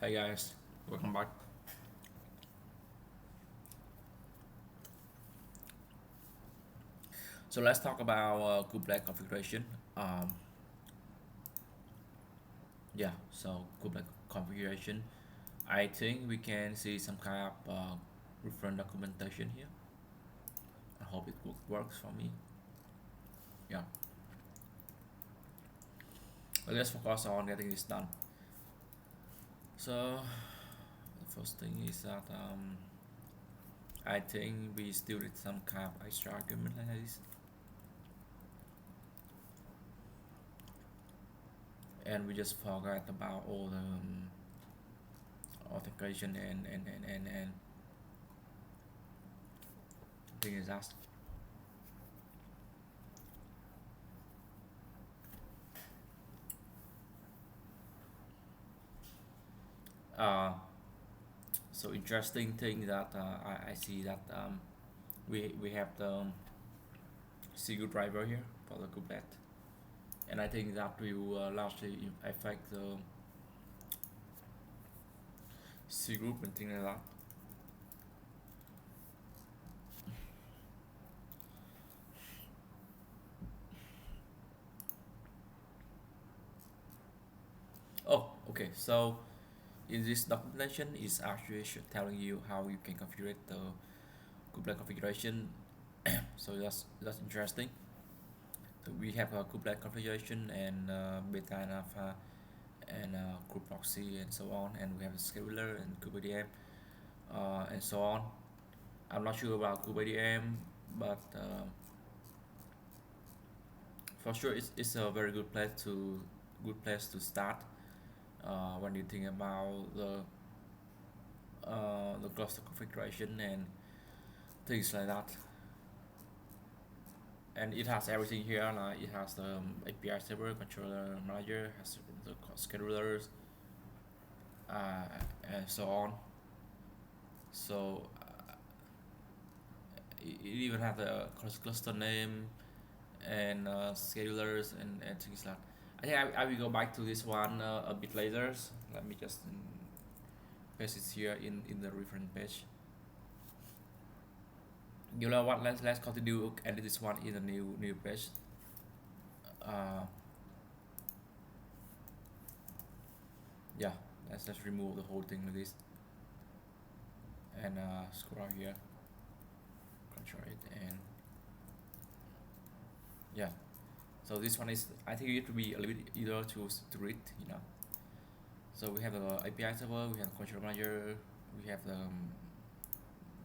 Hey guys, welcome back. So let's talk about Kubelet configuration. Um, Kubelet configuration. I think we can see some kind of reference documentation here. I hope it works for me. Yeah, but let's focus on getting this done. So the first thing is that I think we still need some kind of extra argument like this, and we just forgot about all the authentication and thing is that. Uh, so interesting thing that I see that we have the single driver here for the Kubelet, and I think that will largely affect the C group and things like that. Oh, okay. So in this documentation is actually telling you how you can configure the Kubelet configuration. So that's interesting. So we have a Kubelet configuration and beta and alpha and group proxy and so on, and we have a scheduler and Kubeadm and so on. I'm not sure about Kubeadm, but for sure it's a very good place to start when you think about the cluster configuration and things like that. And it has everything here. Like it has the API server, controller manager, has the schedulers, and so on. So it even have the cluster name and schedulers and things like that. I think I will go back to this one a bit later. Let me just paste it here in the reference page. You know what? Let's continue edit this one in a new page. Uh, yeah, let's remove the whole thing like this and scroll here, control it, and yeah. So this one is, I think it will be a little bit easier to read, you know. So we have the API server, we have the control manager, we have the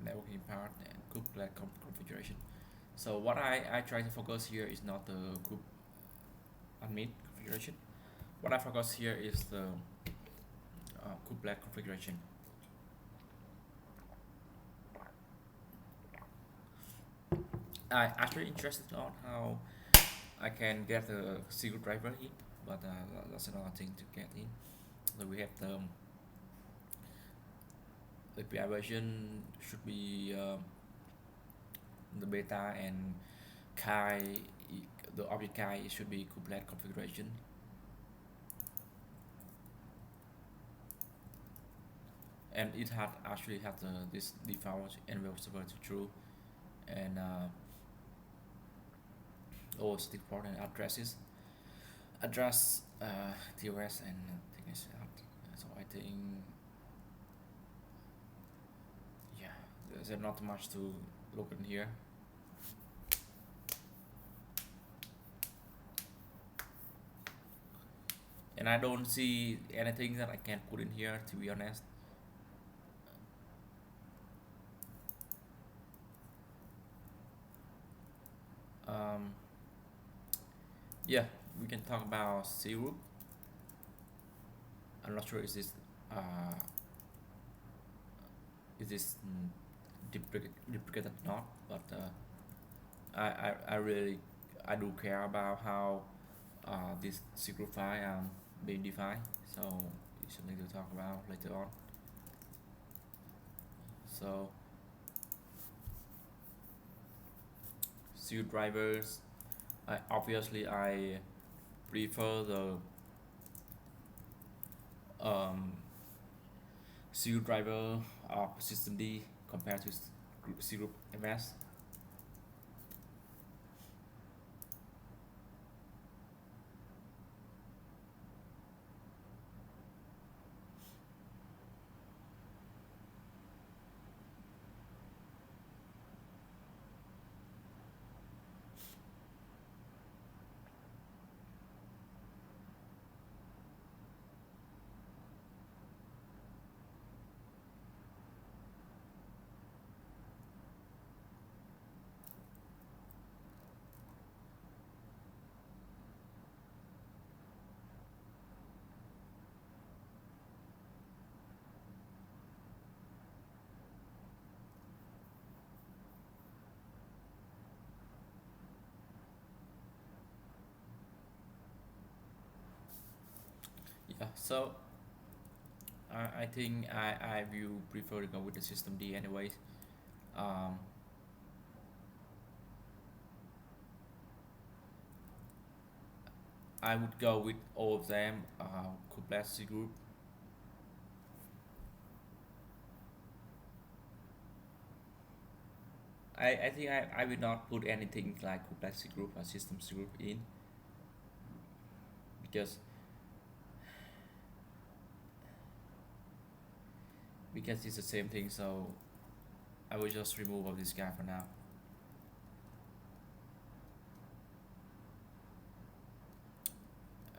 networking part and Kubelet configuration. So what I try to focus here is not the kube admin configuration. What I focus here is the Kubelet configuration. I actually interested on how I can get a single driver in, but that's another thing to get in. So we have the API version should be the beta, and Kai, the object Kai should be Kubelet configuration. And it had actually had this default envelope server to true, and all stick port and address TOS and things like that. So I think, yeah, there's not much to look in here. And I don't see anything that I can put in here, to be honest. um, yeah, we can talk about C group. I'm not sure uh, is this deprecated or not, but I really I do care about how this C group file being defined, so it's something to talk about later on. So C drivers, obviously I prefer the um, C group driver of system D compared to C group MS. Yeah, so I think I will prefer to go with the system D anyways. Um, I would go with all of them. Kubelet C group. I think I will not put anything like Kubelet C group or system C group in because it's the same thing. So I will just remove all this guy for now.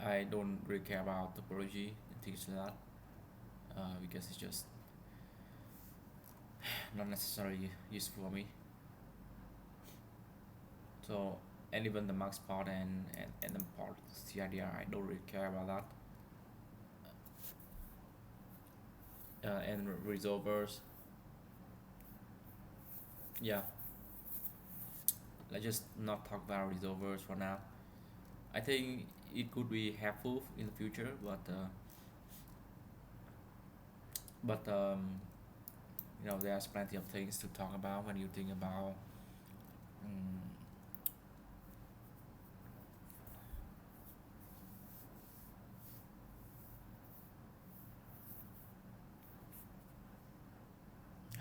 I don't really care about topology and things like that because it's just not necessarily useful for me. So and even the max part and the part CIDR, I don't really care about that. And resolvers, yeah. Let's just not talk about resolvers for now. I think it could be helpful in the future, but there's plenty of things to talk about when you think about um,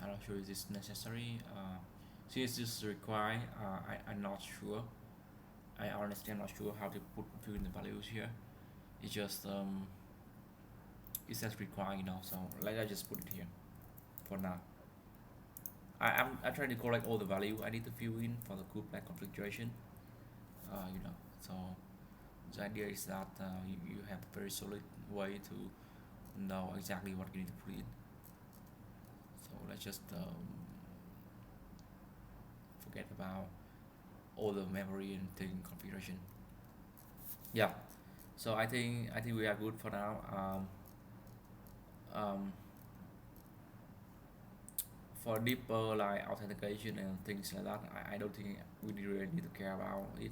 I'm not sure is this necessary. Since this is required, I'm not sure. I honestly am not sure how to fill in the values here. It's just it says required, so like I just put it here for now. I'm trying to collect all the value I need to fill in for the kubelet configuration. So the idea is that you have a very solid way to know exactly what you need to put in. So let's just forget about all the memory and thing configuration. Yeah. So I think we are good for now. Um, for deeper like authentication and things like that, I don't think we really need to care about it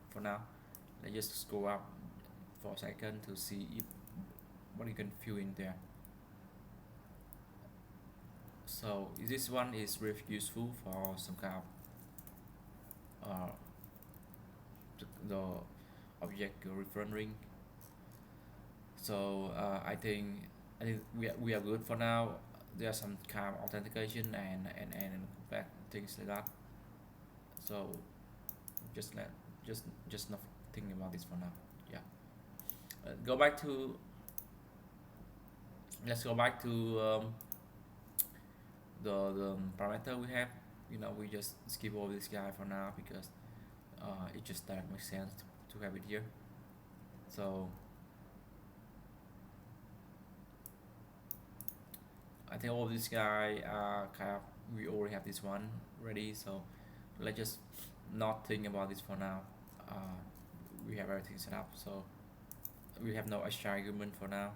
for now. Let's just scroll up for a second to see if what you can fill in there. So this one is very useful for some kind of the object reference ring. So I think we are good for now. There's some kind of authentication and back things like that. So just let just not thinking about this for now. Yeah. Go back to Let's go back to the parameter we have. We just skip all this guy for now because it just doesn't make sense to have it here. So I think all this guy kind of we already have this one ready. So let's just not think about this for now. We have everything set up, so we have no extra argument for now.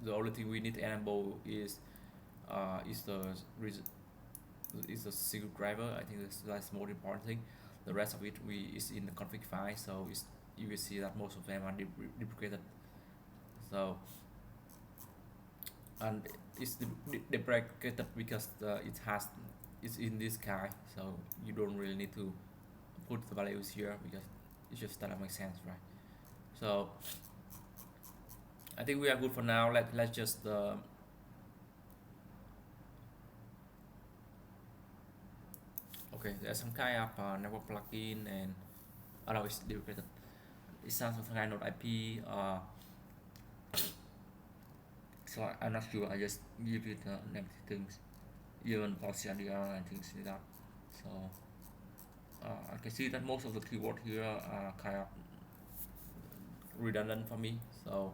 The only thing we need to enable is the is the single driver. I think that's the most important thing. The rest of it we is in the config file, so you will see that most of them are deprecated. So and it's deprecated because it's in this guy, so you don't really need to put the values here because it just doesn't make sense, right? So I think we are good for now. Let's just okay, there's some kind of network plugin, and no, it's deprecated. It's some kind of IP. So I'm not sure. I just give it negative things, even OCDR and things like that. So I can see that most of the keywords here are kind of redundant for me. So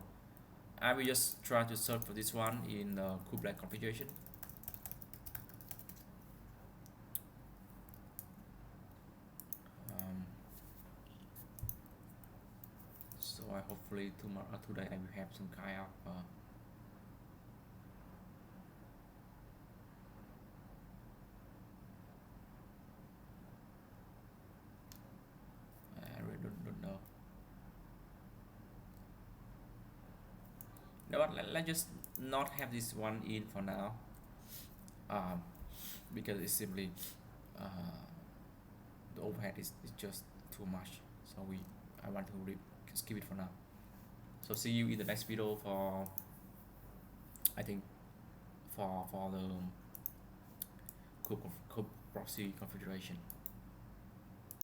I will just try to search for this one in the Kubelet configuration. Um, so I hopefully tomorrow today I will have some kind of I really don't know. No, but let's just not have this one in for now, um, because it's simply uh, the overhead is just too much. So I want to skip it for now. So see you in the next video for, I think, for the kube proxy configuration.